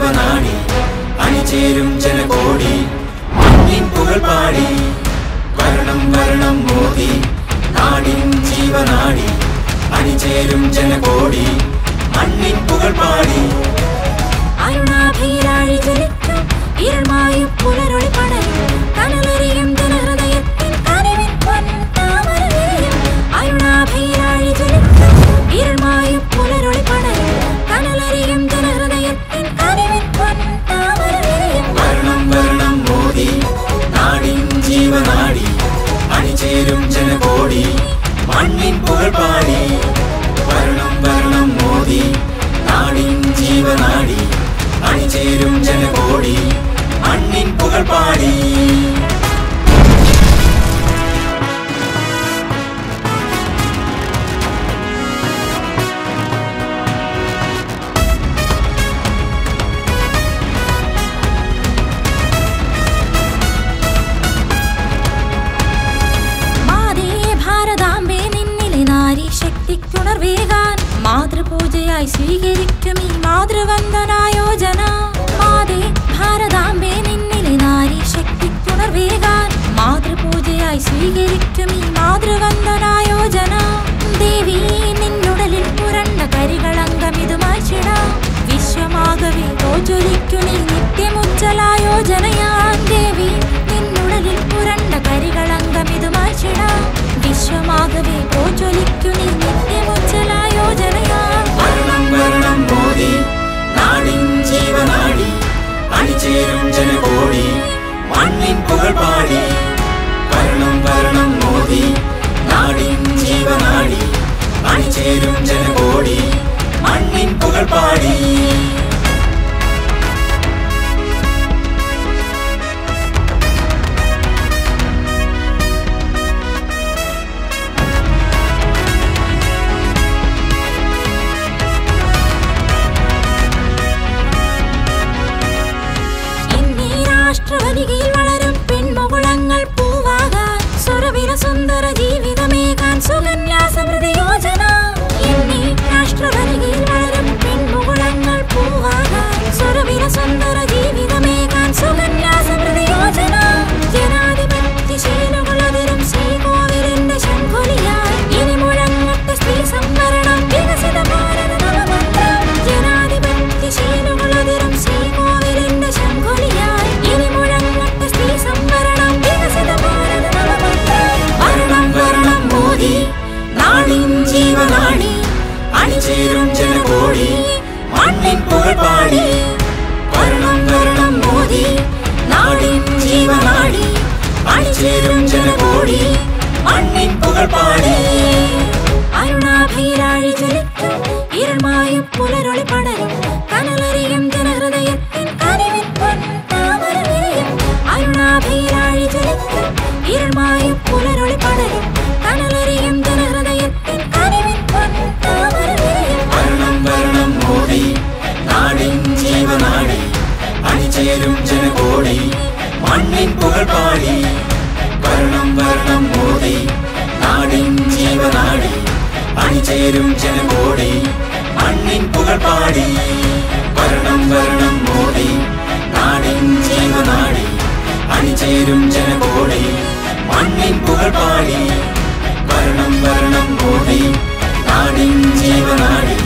ജീവനാടി അണിചേരും ജനകോടി മണ്ണിൻ പുകൾ പാടി വരണം വരണം മോദി നാടിൻ ജീവനാടി അണിചേരും ജനകോടി മണ്ണിൻ പുകൾ പാടി അരുണാഭിരാഴി ജ്വലിക്കും ഇരുൾമായും പുലരൊളി പടരും കനലറിയും ജനഹൃദയത്തിൻ കനിവിൻ പൊൻതാമര വിരിയും അരുണാഭിരാഴി ജ്വലിക്കും ഇരുൾമായും പുലരൊളി പടരും കനലറിയും ജനഹൃദയത്തിൻ കനിവിൻ പൊൻതാമര വിരിയും വരണം വരണം മോദി നാടിൻ ജീവനാടി അണിചേരും ജനകോടി മണ്ണിൻ പുകൾ പാടി വരണം വരണം മോദി നാടിൻ ജീവനാടി അണിചേരും ജനകോടി മണ്ണിൻ പുകൾ പാടി മാതൃപൂജയായി സ്വീകരിക്കും ഈ മാതൃവന്ദനായോജന മാതേ ഭാരതാംബേ നിന്നിലെ നാരി ശക്തിക്കുണർവേകാൻ മാതൃപൂജയായി സ്വീകരിക്കും ഈ മാതൃവന്ദനായോജന ദേവി നിന്നുടലിൽ പുരണ്ട കരികളങ്കമിതുമായി ചിട വിശ്വമാകവേ പ്രോജ്വലിക്കും ഈ നിത്യമുജ്ജലായോജനയാൻ ദേവി നിന്നുടലിൽ പുരണ്ട കരികളങ്കമിതുമായി ചിട വിശ്വമാകവേ പ്രോജ്വലിക്കും ഈ നിത്യമുജ്ജലായോജനയാൻ വരണം വരണം മോദി നാടിൻ ജീവനാടി അണിചേരും ജനകോടി മണ്ണിൻ പുകൾ പാടി വരണം വരണം മോദി നാടിൻ ജീവനാടി അണിചേരും ജനകോടി മണ്ണിൻ പുകൾ പാടി രാഷ്ട്രവനികയിൽ വളരും പെൺമുകുളങ്ങൾ പൂവാകാൻ സുരവിര സുന്ദര ജീവിതമേകാൻ സുകന്യാ സമൃദ്ധി യോജന എന്നീ രാഷ്ട്രവനികയിൽ വളരും പെൺമുകുളങ്ങൾ പൂവാകാൻ സുരവിര സുന്ദര ജീവിതമേകാൻ സുകന്യാ സമൃദ്ധി യോജന ജനാധിപത്യ ശീലമുള്ളവരും ശ്രീകോവിലിന്റെ ശംഖുലിയായി ഇനി മുഴങ്ങട്ടെ സ്ത്രീ സംവരണം വികസിത ഭാരത നവമന്ത്രം ജനാധിപത്യ ശീലമുള്ളവരും ശ്രീകോവിലിന്റെ ശംഖുലിയായി ഇനി മുഴങ്ങട്ടെ സ്ത്രീ സംവരണം വികസിത ഭാരത നവമന്ത്രം വരണം വരണം മോദി നാടിൻ ജീവനാടി അണിചേരും ജനകോടി മണ്ണിൻ പുകൾ പാടി വരണം വരണം മോദി നാടിൻ ജീവനാടി അണിചേരും ജനകോടി മണ്ണിൻ പുകൾ പാടി അരുണാഭിരാഴി ജ്വലിക്കും ഇരുൾമായും പുലരൊളി പടരും കനലറിയും ജനഹൃദയത്തിൻ കനിവിൻ പൊൻതാമര വിരിയും അരുണാഭിരാഴി ജ്വലിക്കും ഇരുൾമായും പുലരൊളി പടരും കനലറിയും ജനഹൃദയത്തിൻ കനിവിൻ പൊൻതാമര വിരിയും വരണം വരണം മോദി നാടിൻ ജീവനാടി അണിചേരും ജനകോടി മണ്ണിൻ പുകൾ പാടി വരണം വരണം മോദി നാടിൻ ജീവനാടി അണിചേരും ജനകോടി മണ്ണിൻ പുകൾ പാടി വരണം വരണം മോദി നാടിൻ ജീവനാടി അണിചേരും ജനകോടി മണ്ണിൻ പുകൾ പാടി വരണം വരണം മോദി നാടിൻ ജീവനാടി